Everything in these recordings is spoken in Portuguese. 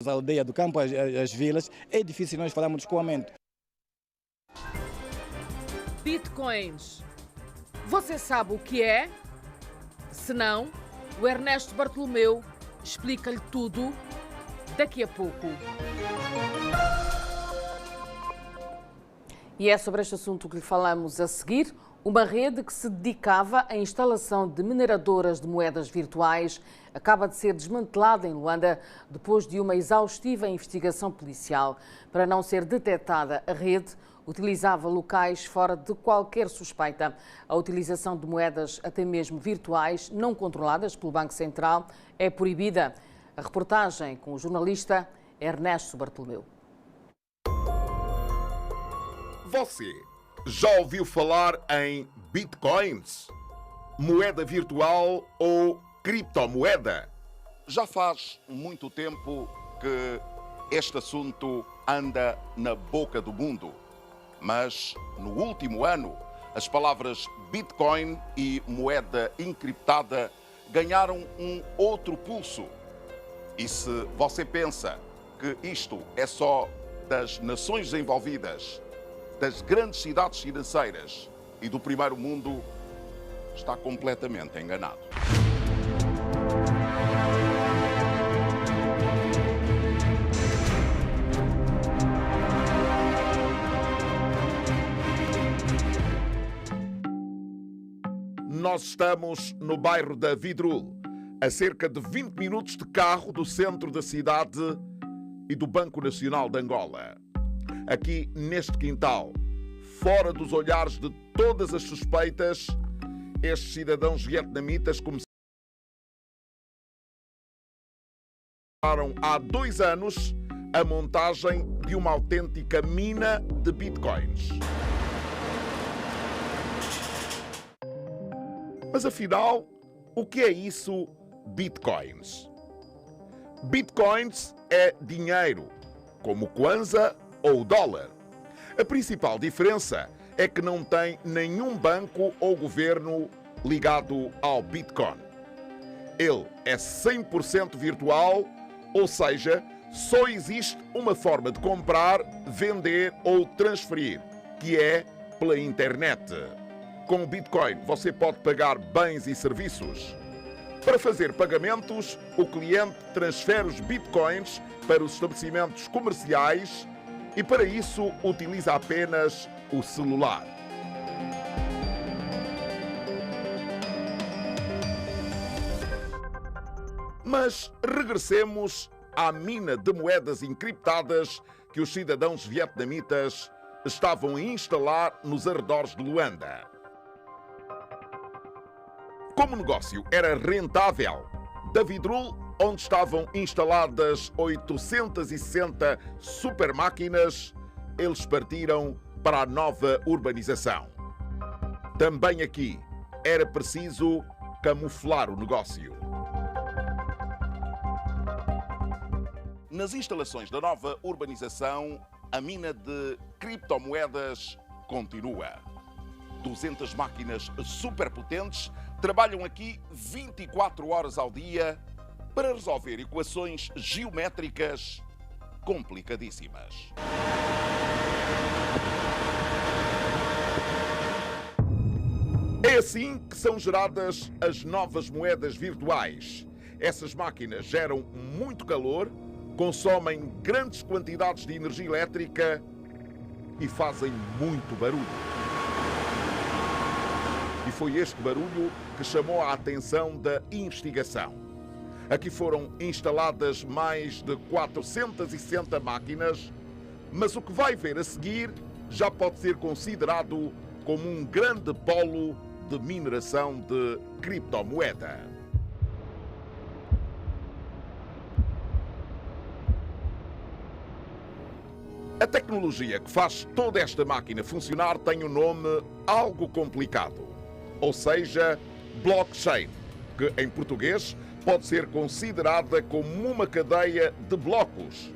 as aldeias do campo, as vilas, é difícil nós falarmos de escoamento. Bitcoins. Você sabe o que é? Se não, o Ernesto Bartolomeu explica-lhe tudo daqui a pouco. E é sobre este assunto que lhe falamos a seguir. Uma rede que se dedicava à instalação de mineradoras de moedas virtuais acaba de ser desmantelada em Luanda depois de uma exaustiva investigação policial. Para não ser detectada, a rede utilizava locais fora de qualquer suspeita. A utilização de moedas, até mesmo virtuais, não controladas pelo Banco Central, é proibida. A reportagem com o jornalista Ernesto Bartolomeu. Você já ouviu falar em bitcoins? Moeda virtual ou criptomoeda? Já faz muito tempo que este assunto anda na boca do mundo. Mas, no último ano, as palavras Bitcoin e moeda encriptada ganharam um outro pulso. E se você pensa que isto é só das nações envolvidas, das grandes cidades financeiras e do primeiro mundo, está completamente enganado. Nós estamos no bairro da Vidrul, a cerca de 20 minutos de carro do centro da cidade e do Banco Nacional de Angola. Aqui neste quintal, fora dos olhares de todas as suspeitas, estes cidadãos vietnamitas começaram há 2 anos a montagem de uma autêntica mina de bitcoins. Mas afinal, o que é isso, bitcoins? Bitcoins é dinheiro, como o kwanza ou o dólar. A principal diferença é que não tem nenhum banco ou governo ligado ao Bitcoin. Ele é 100% virtual, ou seja, só existe uma forma de comprar, vender ou transferir, que é pela internet. Com o Bitcoin, você pode pagar bens e serviços. Para fazer pagamentos, o cliente transfere os Bitcoins para os estabelecimentos comerciais e, para isso, utiliza apenas o celular. Mas regressemos à mina de moedas encriptadas que os cidadãos vietnamitas estavam a instalar nos arredores de Luanda. Como o negócio era rentável, da Vidrul, onde estavam instaladas 860 supermáquinas, eles partiram para a nova urbanização. Também aqui era preciso camuflar o negócio. Nas instalações da nova urbanização, a mina de criptomoedas continua. 200 máquinas superpotentes trabalham aqui 24 horas ao dia para resolver equações geométricas complicadíssimas. É assim que são geradas as novas moedas virtuais. Essas máquinas geram muito calor, consomem grandes quantidades de energia elétrica e fazem muito barulho. E foi este barulho que chamou a atenção da investigação. Aqui foram instaladas mais de 460 máquinas, mas o que vai ver a seguir já pode ser considerado como um grande polo de mineração de criptomoeda. A tecnologia que faz toda esta máquina funcionar tem um nome algo complicado. Ou seja, blockchain, que em português pode ser considerada como uma cadeia de blocos.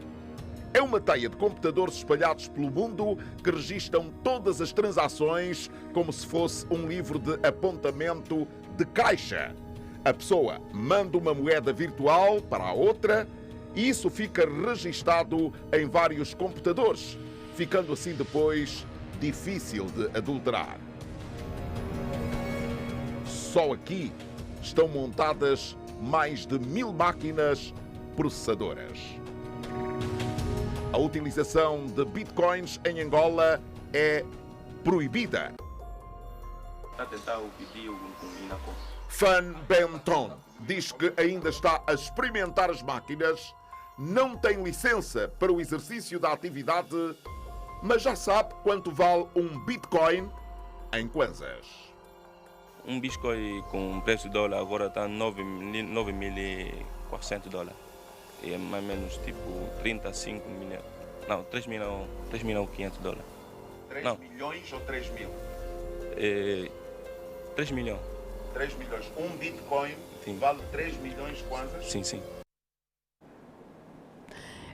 É uma teia de computadores espalhados pelo mundo que registram todas as transações como se fosse um livro de apontamento de caixa. A pessoa manda uma moeda virtual para a outra e isso fica registado em vários computadores, ficando assim depois difícil de adulterar. Só aqui estão montadas mais de 1000 máquinas processadoras. A utilização de bitcoins em Angola é proibida. Fan Benton diz que ainda está a experimentar as máquinas, não tem licença para o exercício da atividade, mas já sabe quanto vale um bitcoin em kwanzas. Um Bitcoin com preço de dólar agora está $9.400. É mais ou menos tipo 35 milhões. Não, 3.500 dólares. 3 Não. milhões ou 3 mil? 3 milhões. 3 milhões. Um bitcoin Sim. vale 3 milhões de kwanzas? Sim, sim.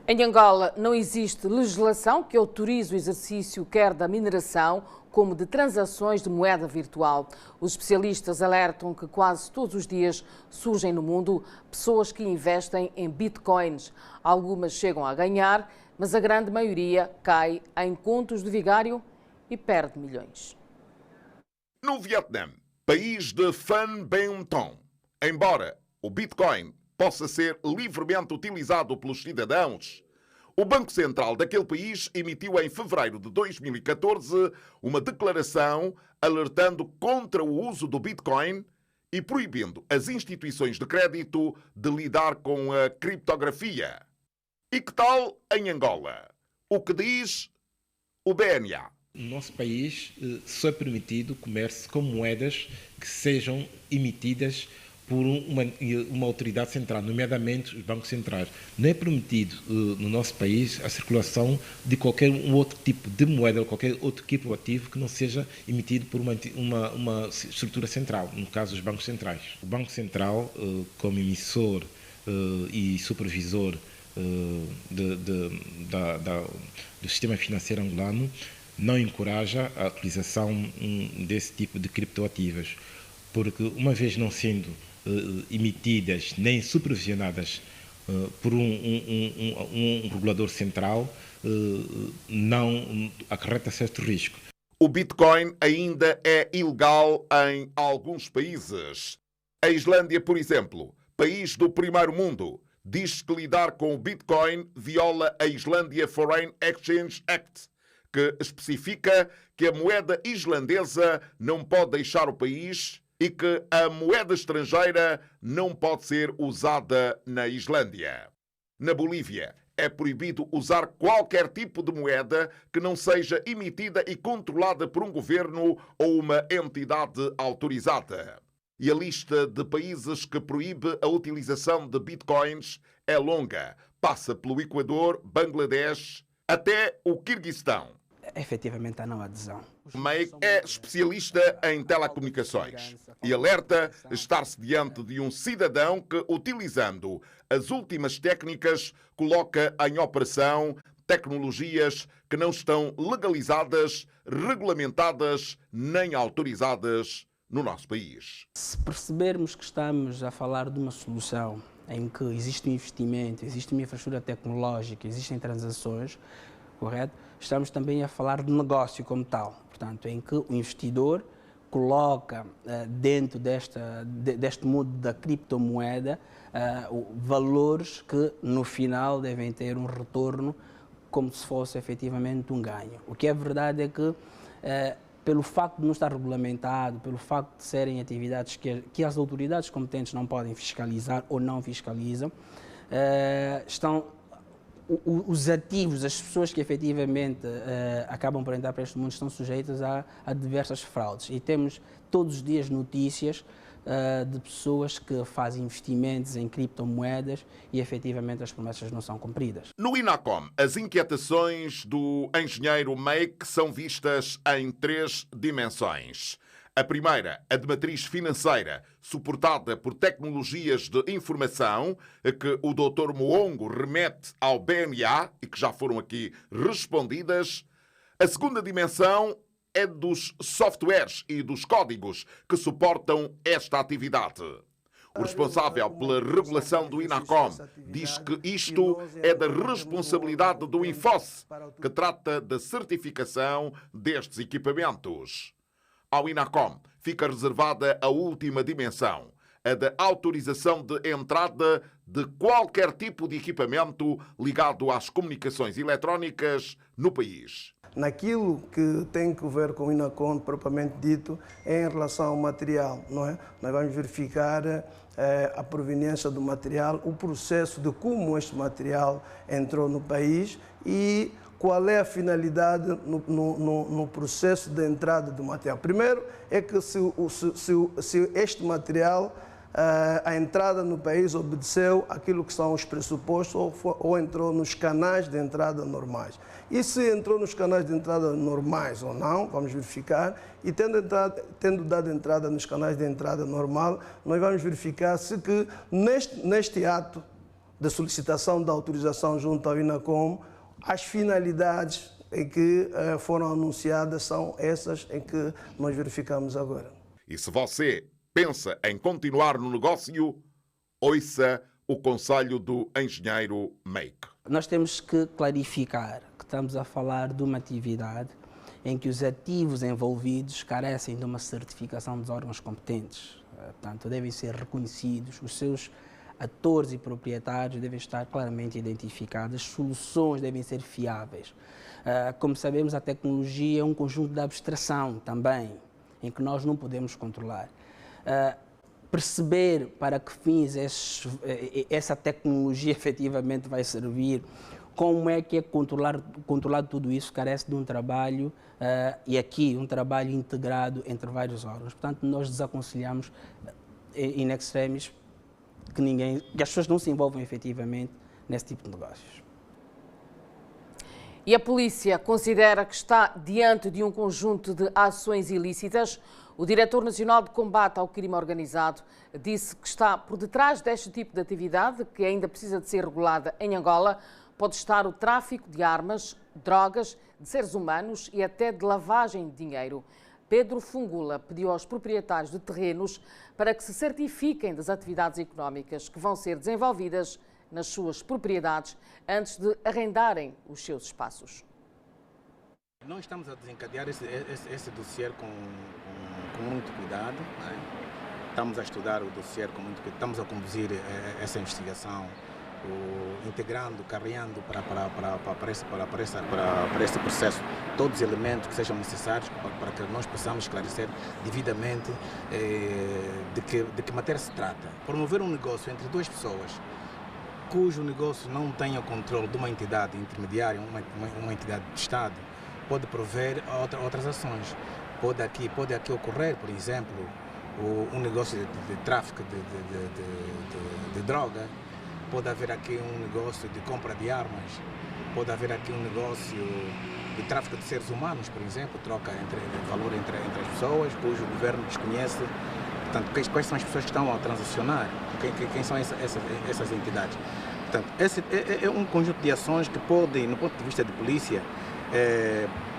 Em Angola não existe legislação que autorize o exercício quer da mineração como de transações de moeda virtual. Os especialistas alertam que quase todos os dias surgem no mundo pessoas que investem em bitcoins. Algumas chegam a ganhar, mas a grande maioria cai em contos de vigário e perde milhões. No Vietnã, país de Phan Binh Ton, embora o bitcoin possa ser livremente utilizado pelos cidadãos, o Banco Central daquele país emitiu em fevereiro de 2014 uma declaração alertando contra o uso do Bitcoin e proibindo as instituições de crédito de lidar com a criptografia. E que tal em Angola? O que diz o BNA? No nosso país só é permitido comércio com moedas que sejam emitidas por uma autoridade central, nomeadamente os bancos centrais. Não é permitido no nosso país a circulação de qualquer outro tipo de moeda ou qualquer outro tipo de ativo que não seja emitido por uma estrutura central, no caso os bancos centrais. O Banco Central, como emissor e supervisor do sistema financeiro angolano, não encoraja a utilização desse tipo de criptoativos, porque uma vez não sendo emitidas nem supervisionadas por um regulador central, não acarreta certo risco. O Bitcoin ainda é ilegal em alguns países. A Islândia, por exemplo, país do primeiro mundo, diz que lidar com o Bitcoin viola a Islândia Foreign Exchange Act, que especifica que a moeda islandesa não pode deixar o país e que a moeda estrangeira não pode ser usada na Islândia. Na Bolívia, é proibido usar qualquer tipo de moeda que não seja emitida e controlada por um governo ou uma entidade autorizada. E a lista de países que proíbe a utilização de bitcoins é longa. Passa pelo Equador, Bangladesh, até o Quirguistão. Efetivamente há não adesão. Meik é especialista em telecomunicações e alerta estar-se diante de um cidadão que, utilizando as últimas técnicas, coloca em operação tecnologias que não estão legalizadas, regulamentadas nem autorizadas no nosso país. Se percebermos que estamos a falar de uma solução em que existe um investimento, existe uma infraestrutura tecnológica, existem transações, correto? Estamos também a falar de negócio como tal, portanto, em que o investidor coloca dentro deste mundo da criptomoeda valores que no final devem ter um retorno como se fosse efetivamente um ganho. O que é verdade é que pelo facto de não estar regulamentado, pelo facto de serem atividades que as autoridades competentes não podem fiscalizar ou não fiscalizam, os ativos, as pessoas que efetivamente acabam por entrar para este mundo estão sujeitas a diversas fraudes. E temos todos os dias notícias de pessoas que fazem investimentos em criptomoedas e efetivamente as promessas não são cumpridas. No INACOM, as inquietações do engenheiro Meik são vistas em 3 dimensões. A primeira, a de matriz financeira, suportada por tecnologias de informação, que o Dr. Moongo remete ao BNA e que já foram aqui respondidas. A segunda dimensão é dos softwares e dos códigos que suportam esta atividade. O responsável pela regulação do INACOM diz que isto é da responsabilidade do INFOSE, que trata da certificação destes equipamentos. Ao INACOM fica reservada a última dimensão, a da autorização de entrada de qualquer tipo de equipamento ligado às comunicações eletrónicas no país. Naquilo que tem que ver com o INACOM, propriamente dito, é em relação ao material, não é? Nós vamos verificar a proveniência do material, o processo de como este material entrou no país e qual é a finalidade no processo de entrada do material. Primeiro é que se este material, a entrada no país obedeceu aquilo que são os pressupostos ou entrou nos canais de entrada normais. E se entrou nos canais de entrada normais ou não, vamos verificar, e tendo dado entrada nos canais de entrada normal, nós vamos verificar se que neste ato de solicitação da autorização junto ao INACOM, as finalidades em que foram anunciadas são essas em que nós verificamos agora. E se você pensa em continuar no negócio, ouça o conselho do engenheiro Make. Nós temos que clarificar que estamos a falar de uma atividade em que os ativos envolvidos carecem de uma certificação dos órgãos competentes. Portanto, devem ser reconhecidos, os seus atores e proprietários devem estar claramente identificados, as soluções devem ser fiáveis. Como sabemos, a tecnologia é um conjunto de abstração também, em que nós não podemos controlar. Perceber para que fins essa tecnologia efetivamente vai servir, como é que é controlado tudo isso, carece de um trabalho, e aqui um trabalho integrado entre vários órgãos. Portanto, nós desaconselhamos in extremis que as pessoas não se envolvam efetivamente nesse tipo de negócios. E a polícia considera que está diante de um conjunto de ações ilícitas. O Diretor Nacional de Combate ao Crime Organizado disse que está por detrás deste tipo de atividade, que ainda precisa de ser regulada em Angola, pode estar o tráfico de armas, drogas, de seres humanos e até de lavagem de dinheiro. Pedro Fungula pediu aos proprietários de terrenos para que se certifiquem das atividades económicas que vão ser desenvolvidas nas suas propriedades antes de arrendarem os seus espaços. Nós estamos a desencadear esse dossiê com muito cuidado, né? Estamos a estudar o dossiê com muito cuidado, estamos a conduzir essa investigação, integrando, carreando para esse processo todos os elementos que sejam necessários para que nós possamos esclarecer devidamente de que matéria se trata. Promover um negócio entre duas pessoas cujo negócio não tenha o controle de uma entidade intermediária, uma entidade de Estado, pode prover outras ações. Pode aqui ocorrer, por exemplo, um negócio de tráfico de droga, pode haver aqui um negócio de compra de armas, pode haver aqui um negócio de tráfico de seres humanos, por exemplo, troca de valor entre as pessoas, cujo o governo desconhece. Portanto, quais são as pessoas que estão a transacionar? Quem são essas entidades? Portanto, esse é um conjunto de ações que podem, no ponto de vista de polícia,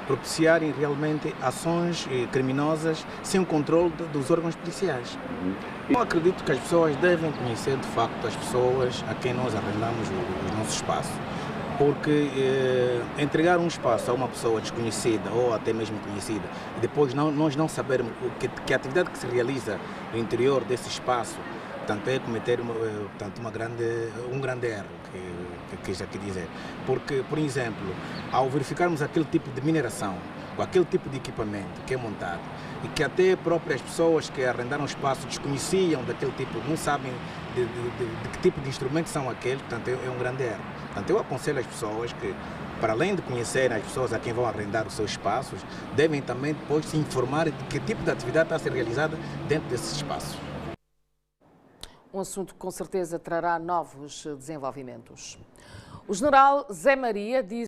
propiciarem realmente ações criminosas sem o controle dos órgãos policiais. Eu acredito que as pessoas devem conhecer de facto as pessoas a quem nós arrendamos o nosso espaço, porque entregar um espaço a uma pessoa desconhecida ou até mesmo conhecida e depois nós não sabermos que a atividade que se realiza no interior desse espaço, portanto, é cometer um grande erro, que quis aqui dizer. Porque, por exemplo, ao verificarmos aquele tipo de mineração, com aquele tipo de equipamento que é montado, e que até próprias pessoas que arrendaram o espaço desconheciam daquele tipo, não sabem de que tipo de instrumentos são aqueles, portanto, é um grande erro. Portanto, eu aconselho as pessoas que, para além de conhecerem as pessoas a quem vão arrendar os seus espaços, devem também depois se informar de que tipo de atividade está a ser realizada dentro desses espaços. Um assunto que com certeza trará novos desenvolvimentos. O general Zé Maria diz